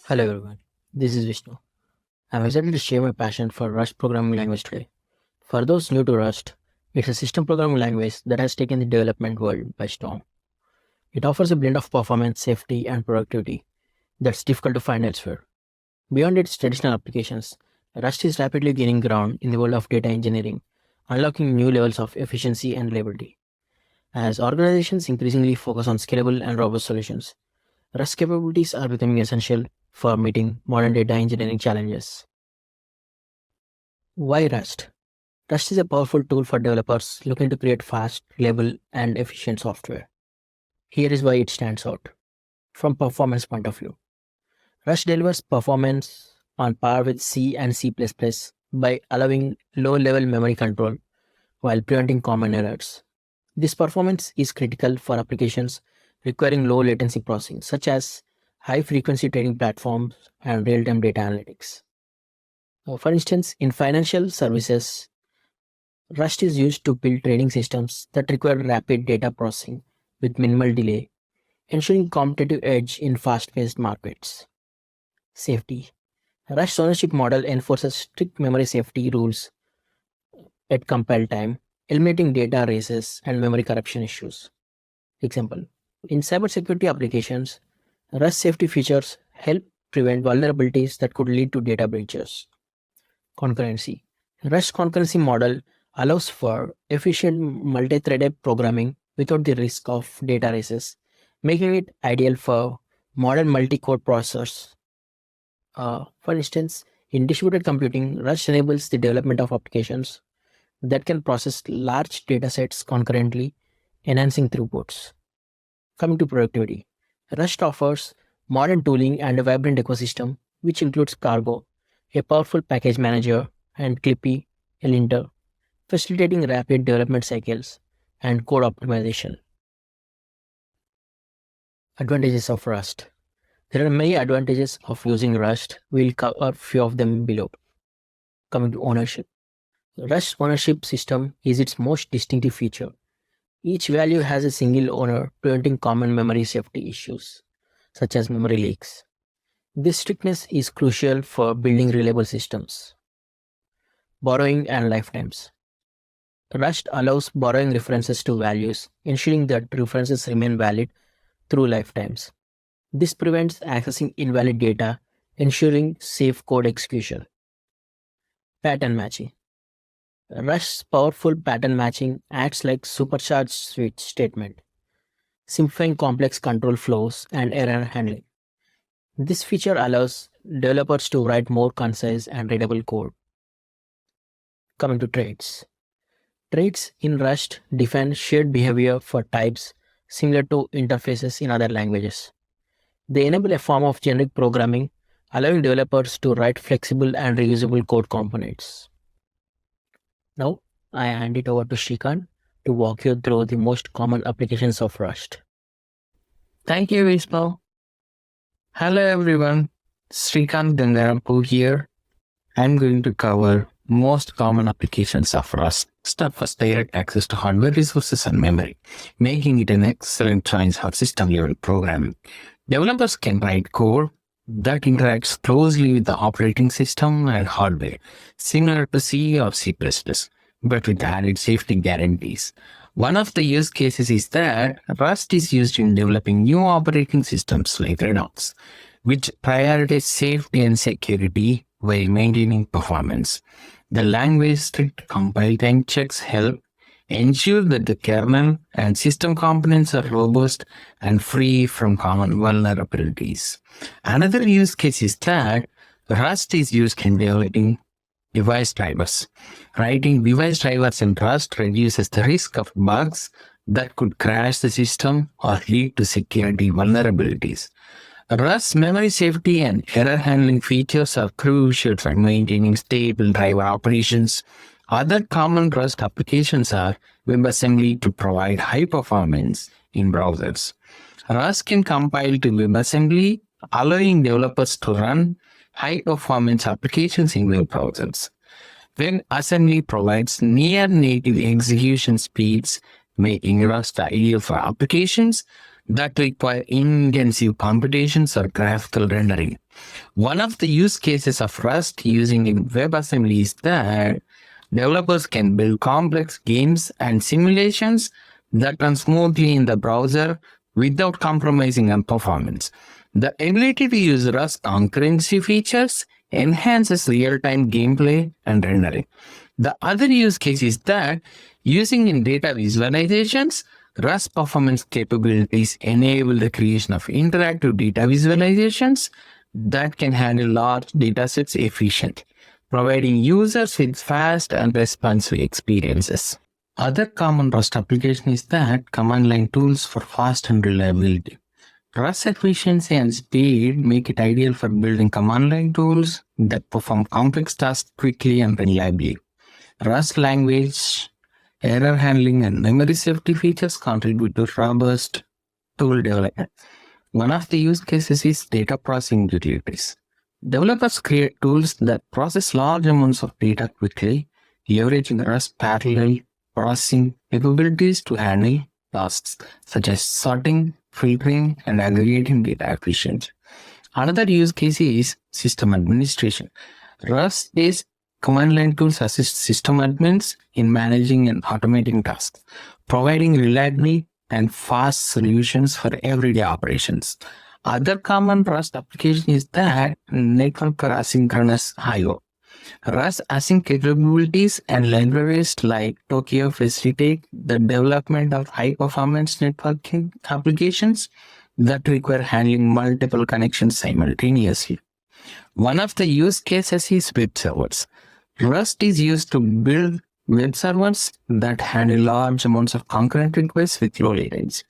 Hello everyone, this is Vishnu. I'm excited to share my passion for Rust programming language today. For those new to Rust, it's a system programming language that has taken the development world by storm. It offers a blend of performance, safety, and productivity that's difficult to find elsewhere. Beyond its traditional applications, Rust is rapidly gaining ground in the world of data engineering, unlocking new levels of efficiency and reliability. As organizations increasingly focus on scalable and robust solutions, Rust capabilities are becoming essential for meeting modern data engineering challenges. Why Rust? Rust is a powerful tool for developers looking to create fast, reliable, and efficient software. Here is why it stands out. From performance point of view, Rust delivers performance on par with C and C++ by allowing low-level memory control while preventing common errors. This performance is critical for applications requiring low latency processing, such as high-frequency trading platforms and real-time data analytics. For instance, in financial services, Rust is used to build trading systems that require rapid data processing with minimal delay, ensuring competitive edge in fast-paced markets. Safety. Rust's ownership model enforces strict memory safety rules at compile time, eliminating data races and memory corruption issues. Example: in cybersecurity applications, Rust safety features help prevent vulnerabilities that could lead to data breaches. Concurrency. Rust concurrency model allows for efficient multi-threaded programming without the risk of data races, making it ideal for modern multi-core processors. For instance, in distributed computing, Rust enables the development of applications that can process large datasets concurrently, enhancing throughputs. Coming to productivity, Rust offers modern tooling and a vibrant ecosystem, which includes Cargo, a powerful package manager, and Clippy, a linter, facilitating rapid development cycles and code optimization. Advantages of Rust. There are many advantages of using Rust. We'll cover a few of them below. Coming to ownership. Rust ownership system is its most distinctive feature. Each value has a single owner, preventing common memory safety issues, such as memory leaks. This strictness is crucial for building reliable systems. Borrowing and lifetimes. Rust allows borrowing references to values, ensuring that references remain valid through lifetimes. This prevents accessing invalid data, ensuring safe code execution. Pattern matching. Rust's powerful pattern matching acts like supercharged switch statement, simplifying complex control flows and error handling. This feature allows developers to write more concise and readable code. Coming to traits. Traits in Rust define shared behavior for types similar to interfaces in other languages. They enable a form of generic programming, allowing developers to write flexible and reusable code components. Now, I hand it over to Srikanth to walk you through the most common applications of Rust. Thank you, Vishnu. Hello, everyone. Srikanth Gangarapu here. I'm going to cover most common applications of Rust. Start first, direct access to hardware resources and memory, making it an excellent choice for system-level programming. Developers can write code that interacts closely with the operating system and hardware, similar to C or C++, but with added safety guarantees. One of the use cases is that Rust is used in developing new operating systems like Linux, which prioritize safety and security while maintaining performance. The language's strict compile time checks help ensure that the kernel and system components are robust and free from common vulnerabilities. Another use case is that Rust is used in developing device drivers. Writing device drivers in Rust reduces the risk of bugs that could crash the system or lead to security vulnerabilities. Rust's memory safety and error handling features are crucial for maintaining stable driver operations. Other common Rust applications are WebAssembly to provide high performance in browsers. Rust can compile to WebAssembly, allowing developers to run high-performance applications in web browsers. WebAssembly provides near-native execution speeds, making Rust ideal for applications that require intensive computations or graphical rendering. One of the use cases of Rust using in WebAssembly is that developers can build complex games and simulations that run smoothly in the browser without compromising on performance. The ability to use Rust concurrency features enhances real-time gameplay and rendering. The other use case is that using in data visualizations, Rust performance capabilities enable the creation of interactive data visualizations that can handle large datasets efficiently, providing users with fast and responsive experiences. Other common Rust application is that command line tools for fast and reliability. Rust efficiency and speed make it ideal for building command line tools that perform complex tasks quickly and reliably. Rust language, error handling, and memory safety features contribute to robust tool development. One of the use cases is data processing utilities. Developers create tools that process large amounts of data quickly, leveraging Rust parallel processing capabilities to handle tasks such as sorting, filtering, and aggregating data efficiently. Another use case is system administration. Rust-based command line tools assist system admins in managing and automating tasks, providing reliable and fast solutions for everyday operations. Other common Rust application is that network or asynchronous I/O. Rust async capabilities and libraries like Tokio facilitate the development of high-performance networking applications that require handling multiple connections simultaneously. One of the use cases is web servers. Rust is used to build web servers that handle large amounts of concurrent requests with low latency.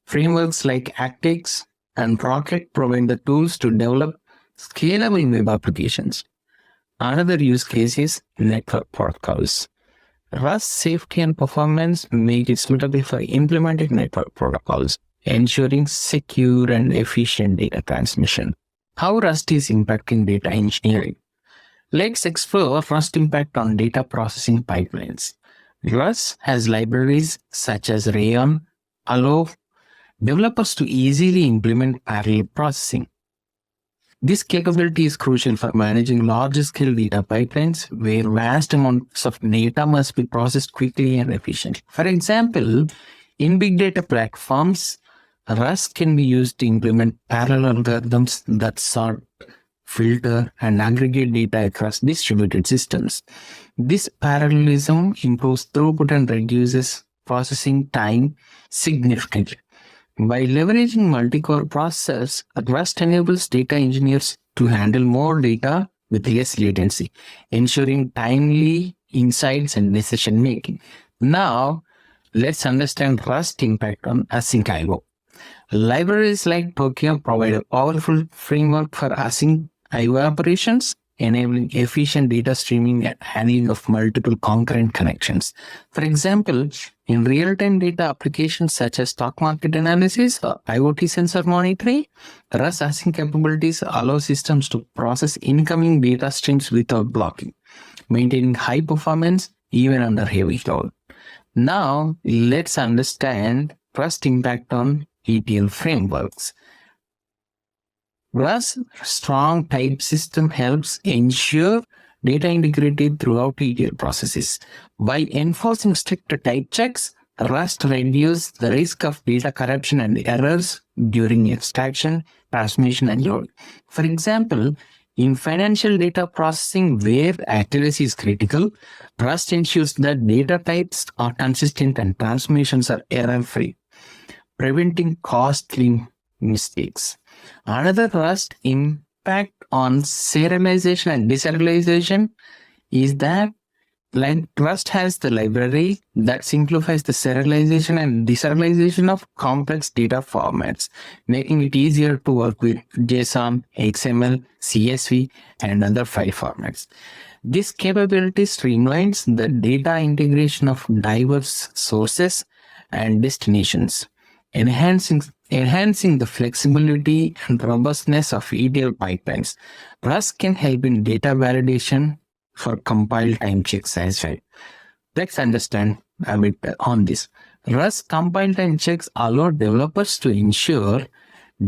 Frameworks like Actix and Rocket provide the tools to develop scalable web applications. Another use case is network protocols. Rust safety and performance make it suitable for implementing network protocols, ensuring secure and efficient data transmission. How Rust is impacting data engineering. Let's explore Rust impact on data processing pipelines. Rust has libraries such as Rayon allow developers to easily implement parallel processing. This capability is crucial for managing large-scale data pipelines where vast amounts of data must be processed quickly and efficiently. For example, in big data platforms, Rust can be used to implement parallel algorithms that sort, filter, and aggregate data across distributed systems. This parallelism improves throughput and reduces processing time significantly. By leveraging multi-core processors, Rust enables data engineers to handle more data with less latency, ensuring timely insights and decision making. Now, let's understand Rust impact on async I/O. Libraries like Tokio provide a powerful framework for async I/O operations, enabling efficient data streaming and handling of multiple concurrent connections. For example, in real-time data applications such as stock market analysis or IoT sensor monitoring, Rust async capabilities allow systems to process incoming data streams without blocking, maintaining high performance even under heavy load. Now, let's understand Rust impact on ETL frameworks. Rust's strong type system helps ensure data integrity throughout ETL processes. By enforcing strict type checks, Rust reduces the risk of data corruption and errors during extraction, transmission, and load. For example, in financial data processing where accuracy is critical, Rust ensures that data types are consistent and transmissions are error-free, preventing costly mistakes. Another Rust impact on serialization and deserialization is that Rust has the library that simplifies the serialization and deserialization of complex data formats, making it easier to work with JSON, XML, CSV, and other file formats. This capability streamlines the data integration of diverse sources and destinations, enhancing the flexibility and robustness of ETL pipelines. Rust can help in data validation for compile time checks as well. Let's understand a bit on this. Rust compile time checks allow developers to ensure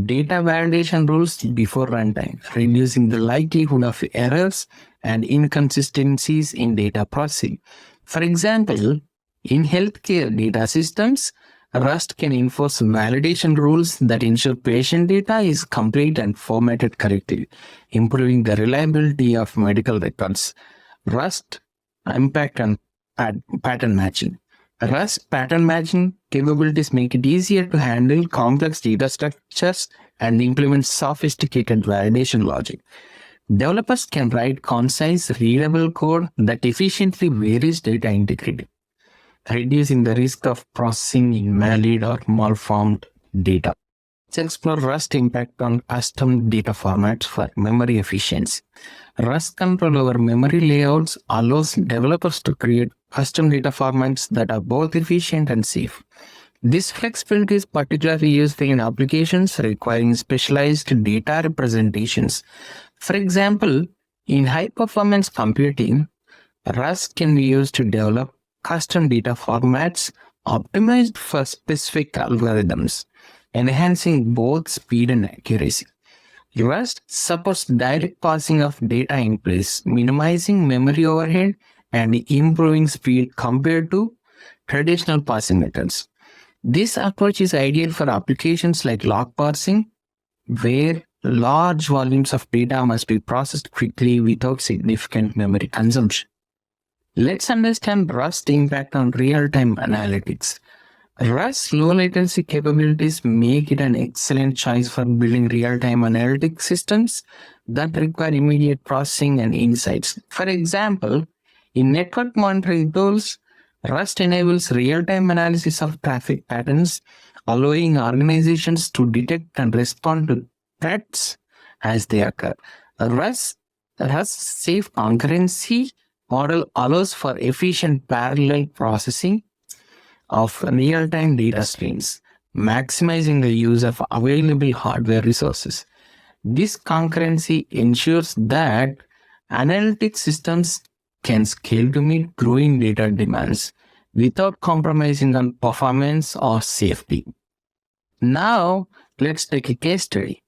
data validation rules before runtime, reducing the likelihood of errors and inconsistencies in data processing. For example, in healthcare data systems, Rust can enforce validation rules that ensure patient data is complete and formatted correctly, improving the reliability of medical records. Rust impact on pattern matching. Rust pattern matching capabilities make it easier to handle complex data structures and implement sophisticated validation logic. Developers can write concise, readable code that efficiently varies data integrity, reducing the risk of processing invalid or malformed data. Let's explore Rust impact on custom data formats for memory efficiency. Rust control over memory layouts allows developers to create custom data formats that are both efficient and safe. This flexibility is particularly useful in applications requiring specialized data representations. For example, in high-performance computing, Rust can be used to develop custom data formats optimized for specific algorithms, enhancing both speed and accuracy. Rust supports direct parsing of data in place, minimizing memory overhead and improving speed compared to traditional parsing methods. This approach is ideal for applications like log parsing, where large volumes of data must be processed quickly without significant memory consumption. Let's understand Rust's impact on real-time analytics. Rust's low latency capabilities make it an excellent choice for building real-time analytic systems that require immediate processing and insights. For example, in network monitoring tools, Rust enables real-time analysis of traffic patterns, allowing organizations to detect and respond to threats as they occur. Rust's safe concurrency model allows for efficient parallel processing of real-time data streams, maximizing the use of available hardware resources. This concurrency ensures that analytic systems can scale to meet growing data demands without compromising on performance or safety. Now, let's take a case study.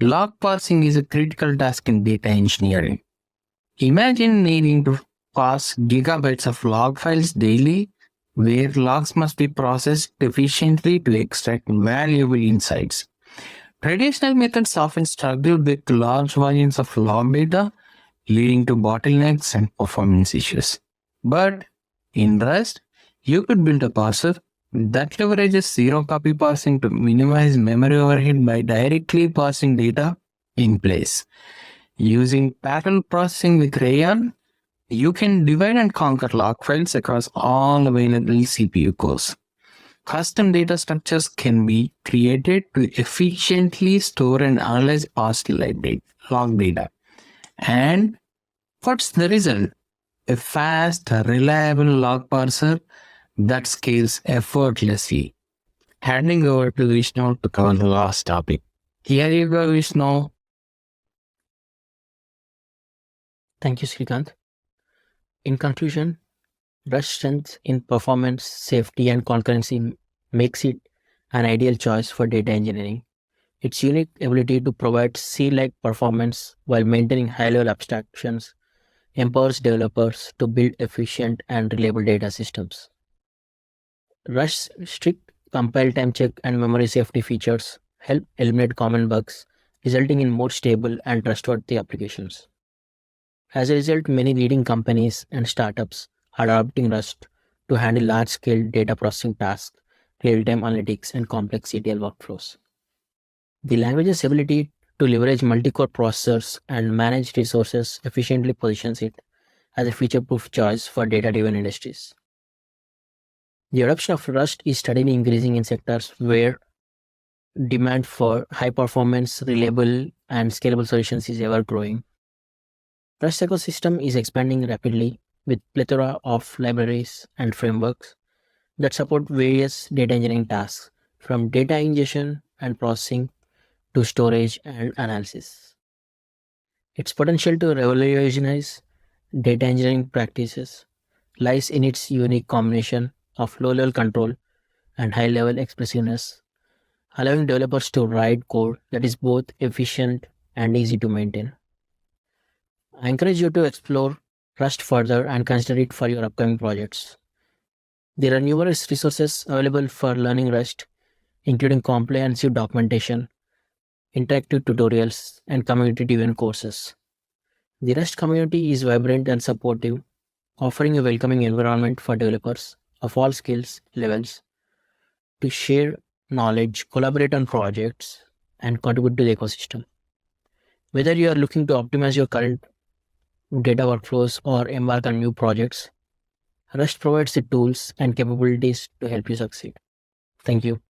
Log parsing is a critical task in data engineering. Imagine needing to parse gigabytes of log files daily, where logs must be processed efficiently to extract valuable insights. Traditional methods often struggle with large volumes of log data, leading to bottlenecks and performance issues. But in Rust, you could build a parser that leverages zero-copy parsing to minimize memory overhead by directly parsing data in place. Using parallel processing with Rayon, you can divide and conquer log files across all available CPU cores. Custom data structures can be created to efficiently store and analyze past log data. And what's the result? A fast, reliable log parser that scales effortlessly. Handing over to Vishnu to cover the last topic. Here you go, Vishnu. Thank you, Srikanth. In conclusion, Rust strength in performance, safety, and concurrency makes it an ideal choice for data engineering. Its unique ability to provide C-like performance while maintaining high-level abstractions empowers developers to build efficient and reliable data systems. Rust's strict compile time check and memory safety features help eliminate common bugs, resulting in more stable and trustworthy applications. As a result, many leading companies and startups are adopting Rust to handle large-scale data processing tasks, real-time analytics, and complex ETL workflows. The language's ability to leverage multi-core processors and manage resources efficiently positions it as a future-proof choice for data-driven industries. The adoption of Rust is steadily increasing in sectors where demand for high-performance, reliable, and scalable solutions is ever growing. Rust ecosystem is expanding rapidly with plethora of libraries and frameworks that support various data engineering tasks, from data ingestion and processing to storage and analysis. Its potential to revolutionize data engineering practices lies in its unique combination of low-level control, and high-level expressiveness, allowing developers to write code that is both efficient and easy to maintain. I encourage you to explore Rust further and consider it for your upcoming projects. There are numerous resources available for learning Rust, including comprehensive documentation, interactive tutorials, and community-driven courses. The Rust community is vibrant and supportive, offering a welcoming environment for developers of all skills levels to share knowledge, collaborate on projects, and contribute to the ecosystem. Whether you are looking to optimize your current data workflows or embark on new projects, Rust provides the tools and capabilities to help you succeed. Thank you.